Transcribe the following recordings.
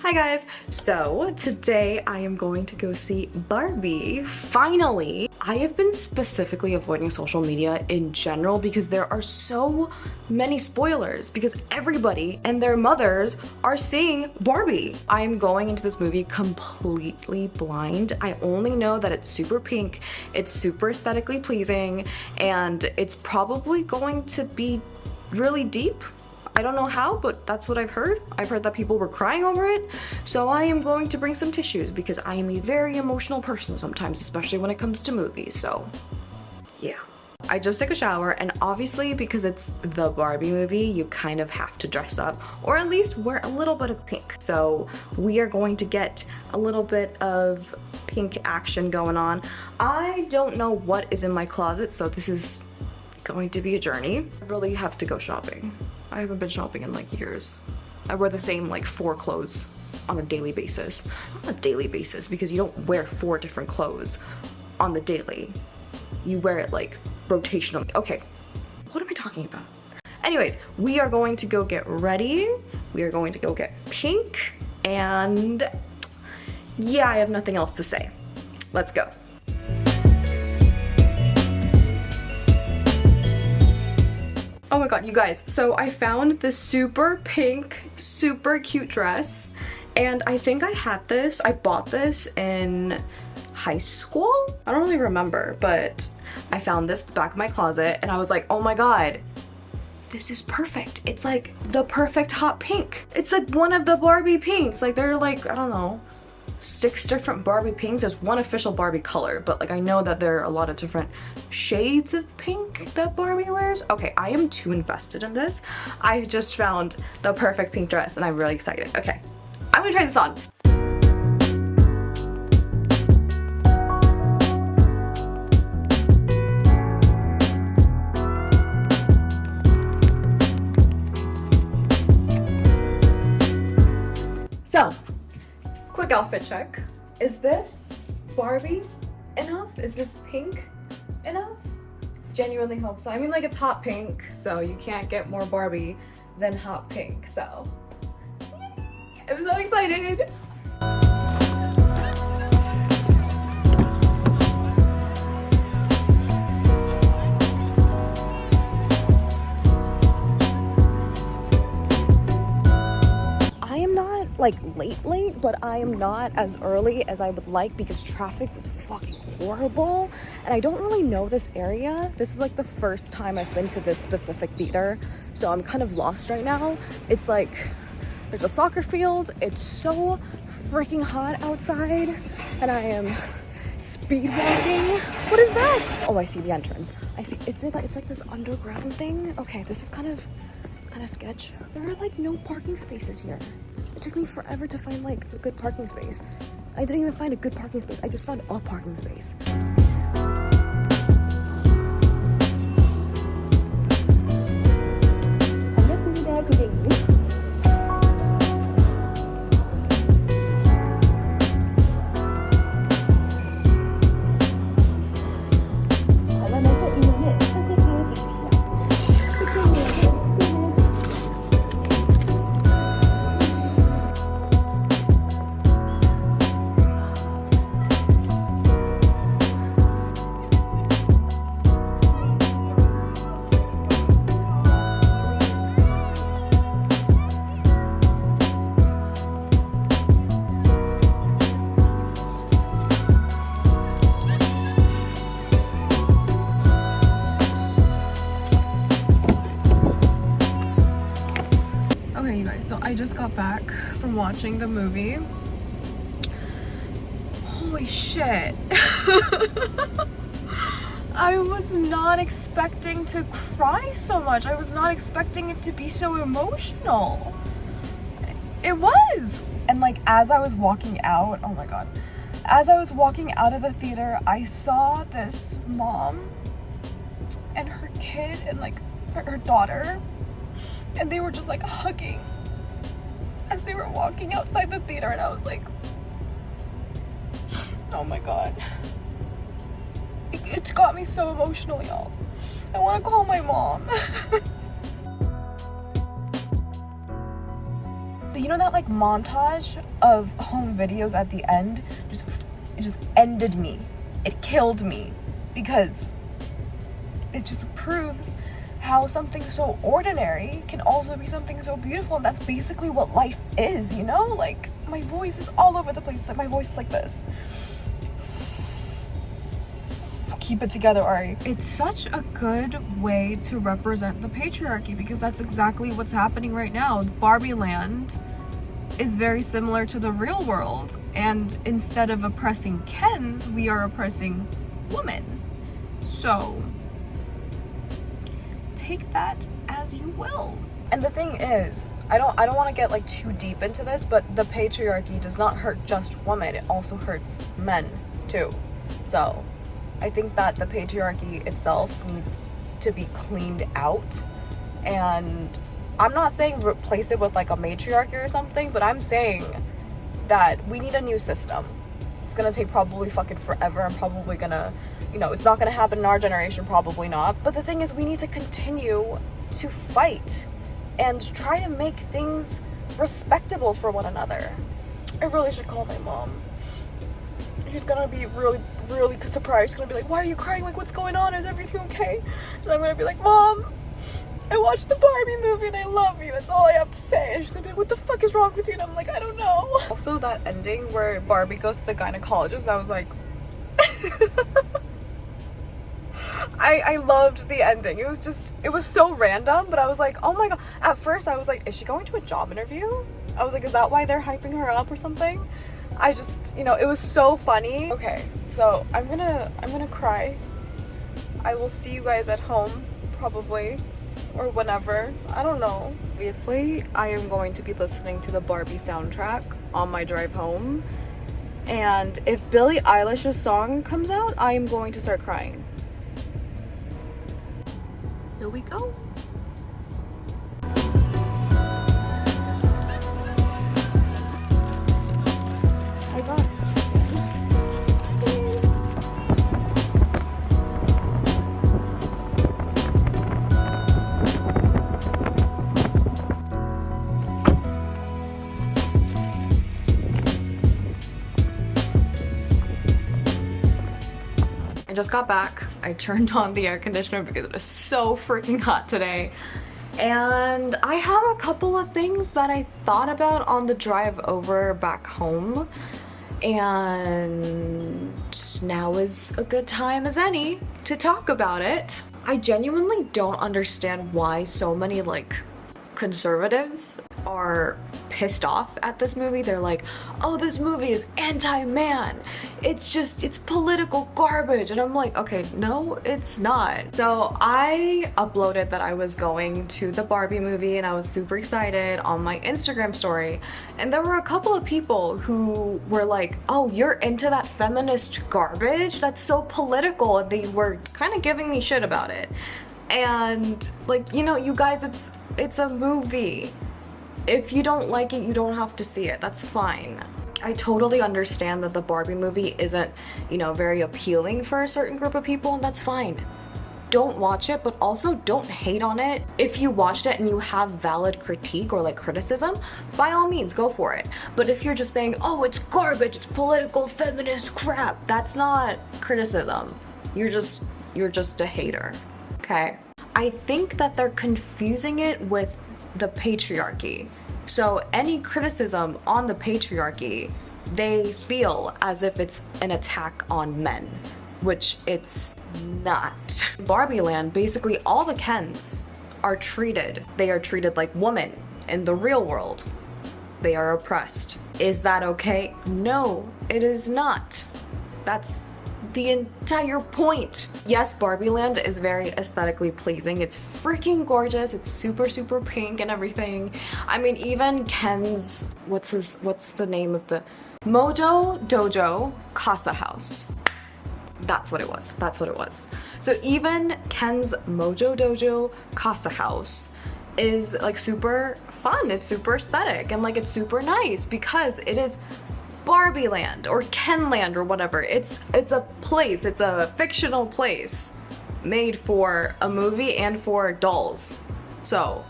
Hi guys! So today I am going to go see Barbie. Finally! I have been specifically avoiding social media in general because there are so many spoilers because everybody and their mothers are seeing Barbie. I am going into this movie completely blind. I only know that it's super pink, it's super aesthetically pleasing, and it's probably going to be really deep. I don't know how, but that's what I've heard. I've heard that people were crying over it. So I am going to bring some tissues because I am a very emotional person sometimes, especially when it comes to movies, so yeah. I just took a shower, and obviously because it's the Barbie movie, you kind of have to dress up or at least wear a little bit of pink. So we are going to get a little bit of pink action going on. I don't know what is in my closet, so this is going to be a journey. I really have to go shopping. I haven't been shopping in like years. I wear the same like 4 clothes on a daily basis. Not a daily basis because you don't wear 4 different clothes on the daily. You wear it like rotationally. Okay, what am I talking about? Anyways, we are going to go get ready. We are going to go get pink, and yeah, I have nothing else to say. Let's go. Oh my god, you guys, so I found this super pink, super cute dress, and I think I bought this in high school? I don't really remember, but I found this at the back of my closet, and I was like, oh my god, this is perfect. It's like the perfect hot pink. It's like one of the Barbie pinks. Like they're like, I don't know, 6 different Barbie pinks. There's one official Barbie color, but like I know that there are a lot of different shades of pink that Barbie wears. Okay, I am too invested in this. I just found the perfect pink dress and I'm really excited. Okay, I'm gonna try this on. So, quick outfit check. Is this Barbie enough? Is this pink enough? Genuinely hope so. I mean, like, it's hot pink, so you can't get more Barbie than hot pink, so yay! I'm so excited! Like late, but I am not as early as I would like because traffic was fucking horrible, and I don't really know this area. This is like the first time I've been to this specific theater, so I'm kind of lost right now. It's like there's a soccer field, it's so freaking hot outside, and I am speed walking. What is that? Oh, I see the entrance. I see it's like this underground thing. Okay, this is kind of sketch. There are like no parking spaces here. It took me forever to find like a good parking space. I didn't even find a good parking space. I just found a parking space. Okay, you guys, so I just got back from watching the movie. Holy shit. I was not expecting to cry so much. I was not expecting it to be so emotional. It was. And like as I was walking out, oh my god. As I was walking out of the theater, I saw this mom and her kid and like her daughter, and they were just like hugging as they were walking outside the theater, and I was like, oh my god. It's got me so emotional, y'all. I want to call my mom. you know that like montage of home videos at the end, it just ended me. It killed me, because it just proves how something so ordinary can also be something so beautiful, and that's basically what life is, you know? Like, my voice is all over the place. Like, my voice is like this. Keep it together, Ari. It's such a good way to represent the patriarchy, because that's exactly what's happening right now. Barbie land is very similar to the real world, and instead of oppressing Kens, we are oppressing women. So take that as you will. And the thing is, I don't want to get like too deep into this, but the patriarchy does not hurt just women, it also hurts men too. So I think that the patriarchy itself needs to be cleaned out, and I'm not saying replace it with like a matriarchy or something, but I'm saying that we need a new system. It's gonna take probably fucking forever. I'm probably gonna, you know, it's not gonna happen in our generation, probably not. But the thing is, we need to continue to fight and try to make things respectable for one another. I really should call my mom. She's gonna be really surprised. She's gonna be like, why are you crying? Like, what's going on? Is everything okay? And I'm gonna be like, Mom, I watched the Barbie movie and I love you. That's all I have to say. And she's gonna be like, what the fuck is wrong with you? And I'm like, I don't know. Also, that ending where Barbie goes to the gynecologist, I was like, I loved the ending. It was so random, but I was like, oh my god. At first I was like, is she going to a job interview? I was like, is that why they're hyping her up or something? I just, you know, it was so funny. Okay, so I'm gonna cry. I will see you guys at home, probably, or whenever. I don't know. Obviously, I am going to be listening to the Barbie soundtrack on my drive home. And if Billie Eilish's song comes out, I am going to start crying. Here we go. I just got back. I turned on the air conditioner because it was so freaking hot today. And I have a couple of things that I thought about on the drive over back home. And now is a good time as any to talk about it. I genuinely don't understand why so many like conservatives are pissed off at this movie. They're like, oh, this movie is anti-man. It's political garbage. And I'm like, okay, no, it's not. So I uploaded that I was going to the Barbie movie and I was super excited on my Instagram story. And there were a couple of people who were like, oh, you're into that feminist garbage? That's so political. And they were kind of giving me shit about it. And like, you know, you guys, it's a movie. If you don't like it, you don't have to see it. That's fine. I totally understand that the Barbie movie isn't, you know, very appealing for a certain group of people, and that's fine. Don't watch it, but also don't hate on it. If you watched it and you have valid critique or like criticism, by all means, go for it. But if you're just saying, oh, it's garbage, it's political, feminist crap, that's not criticism. You're just a hater, okay? I think that they're confusing it with the patriarchy. So any criticism on the patriarchy, they feel as if it's an attack on men, which it's not. Barbie Land, basically all the Kens are treated like women in the real world. They are oppressed. Is that okay? No, it is not. That's the entire point. Yes, Barbie Land is very aesthetically pleasing. It's freaking gorgeous. It's super, super pink and everything. I mean, even Ken's, what's the name of the Mojo Dojo Casa House. That's what it was. That's what it was. So even Ken's Mojo Dojo Casa House is like super fun. It's super aesthetic and like it's super nice because it is Barbie Land or Ken Land or whatever. It's a place, it's a fictional place made for a movie and for dolls. So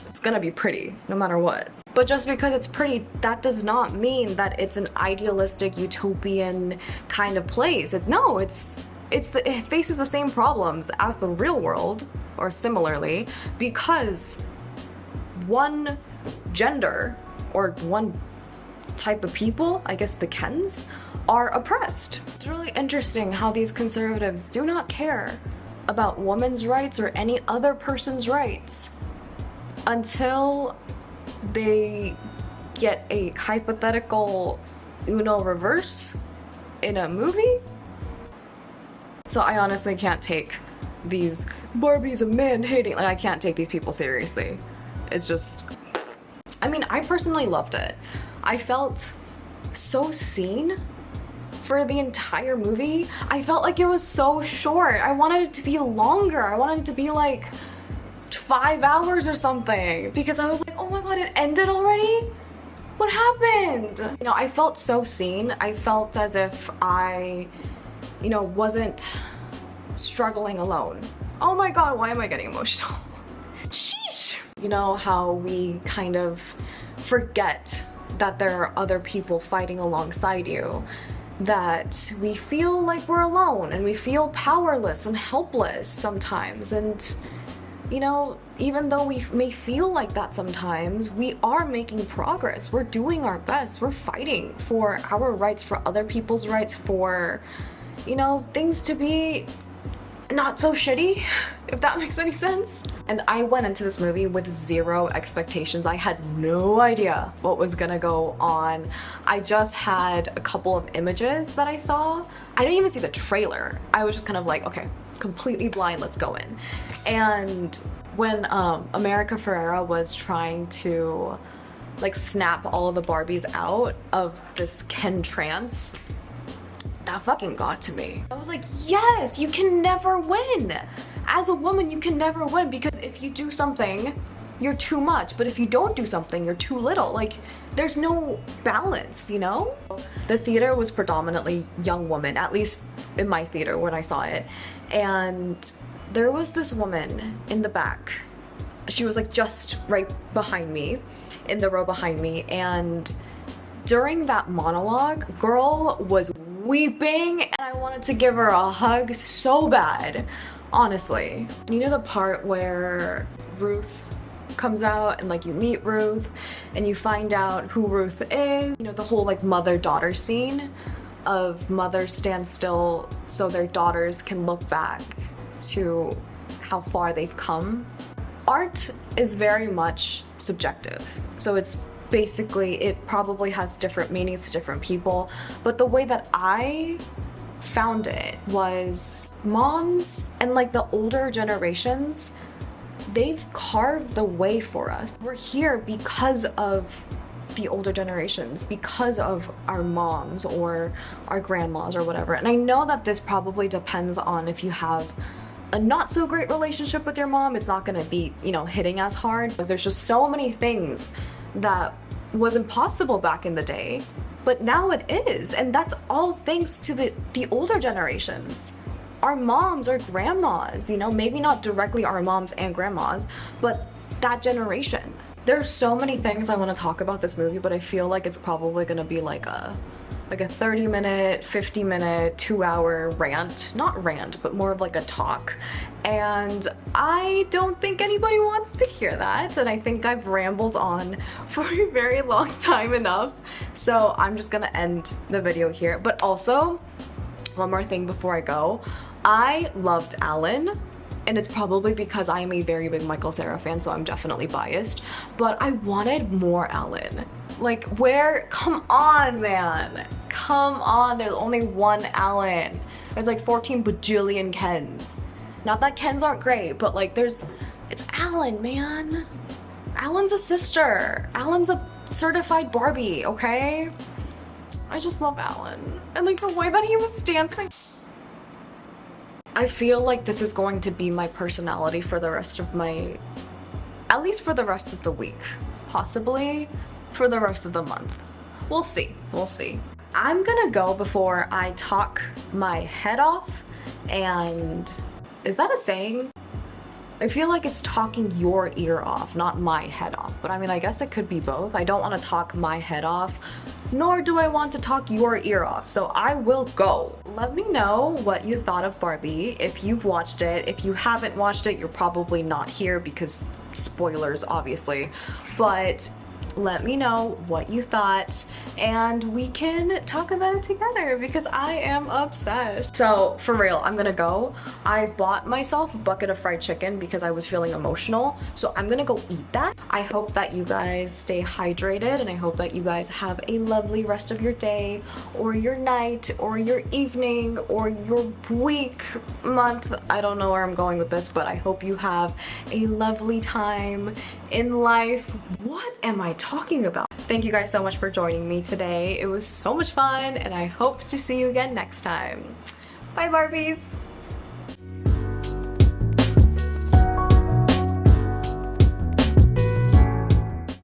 it's gonna be pretty no matter what. But just because it's pretty, that does not mean that it's an idealistic, utopian kind of place. It faces the same problems as the real world, or similarly, because one gender or one type of people, I guess the Kens, are oppressed. It's really interesting how these conservatives do not care about women's rights or any other person's rights until they get a hypothetical Uno reverse in a movie. So I honestly can't take these Barbies and man hating, like I can't take these people seriously. It's just, I mean, I personally loved it. I felt so seen for the entire movie. I felt like it was so short. I wanted it to be longer. I wanted it to be like 5 hours or something, because I was like, oh my god, it ended already? What happened? You know, I felt so seen. I felt as if I, you know, wasn't struggling alone. Oh my god, why am I getting emotional? Sheesh. You know how we kind of forget that there are other people fighting alongside you, that we feel like we're alone and we feel powerless and helpless sometimes. And you know, even though we may feel like that sometimes, we are making progress. We're doing our best. We're fighting for our rights, for other people's rights, for, you know, things to be not so shitty, if that makes any sense. And I went into this movie with zero expectations. I had no idea what was gonna go on. I just had a couple of images that I saw. I didn't even see the trailer. I was just kind of like, okay, completely blind, let's go in. And when America Ferrera was trying to like snap all of the Barbies out of this Ken trance, that fucking got to me. I was like, yes, you can never win. As a woman, you can never win, because if you do something, you're too much, but if you don't do something, you're too little. Like, there's no balance, you know? The theater was predominantly young women, at least in my theater when I saw it. And there was this woman in the back. She was like just right behind me, in the row behind me, and during that monologue, girl was weeping and I wanted to give her a hug so bad, honestly. You know the part where Ruth comes out and like you meet Ruth and you find out who Ruth is? You know, the whole like mother-daughter scene of mothers stand still so their daughters can look back to how far they've come. Art is very much subjective. So it's basically, it probably has different meanings to different people, but the way that I found it was moms and like the older generations, they've carved the way for us. We're here because of the older generations, because of our moms or our grandmas or whatever. And I know that this probably depends on if you have a not so great relationship with your mom, it's not gonna be, you know, hitting as hard. Like, there's just so many things that was impossible back in the day, but now it is, and that's all thanks to the older generations. Our moms or grandmas, you know, maybe not directly our moms and grandmas, but that generation. There's so many things I want to talk about this movie, but I feel like it's probably gonna be like a 30-minute, 50-minute, 2-hour rant. Not rant, but more of like a talk. And I don't think anybody wants to hear that. And I think I've rambled on for a very long time enough. So I'm just gonna end the video here. But also, one more thing before I go. I loved Alan. And it's probably because I am a very big Michael Cera fan, so I'm definitely biased. But I wanted more Alan. Like, where? Come on, man. Come on, there's only one Alan. There's like 14 bajillion Kens. Not that Kens aren't great, but like it's Alan, man. Alan's a sister. Alan's a certified Barbie, okay? I just love Alan. And like the way that he was dancing. I feel like this is going to be my personality for the rest of at least for the rest of the week. Possibly for the rest of the month. We'll see, we'll see. I'm gonna go before I talk my head off, and is that a saying? I feel like it's talking your ear off, not my head off. But I mean, I guess it could be both. I don't want to talk my head off, nor do I want to talk your ear off. So I will go. Let me know what you thought of Barbie. If you've watched it, if you haven't watched it, you're probably not here because spoilers, obviously. But let me know what you thought and we can talk about it together because I am obsessed. So for real, I'm gonna go. I bought myself a bucket of fried chicken because I was feeling emotional. So I'm gonna go eat that. I hope that you guys stay hydrated and I hope that you guys have a lovely rest of your day or your night or your evening or your week, month. I don't know where I'm going with this, but I hope you have a lovely time in life. What am I talking about? Thank you guys so much for joining me today. It was so much fun and I hope to see you again next time. Bye Barbies!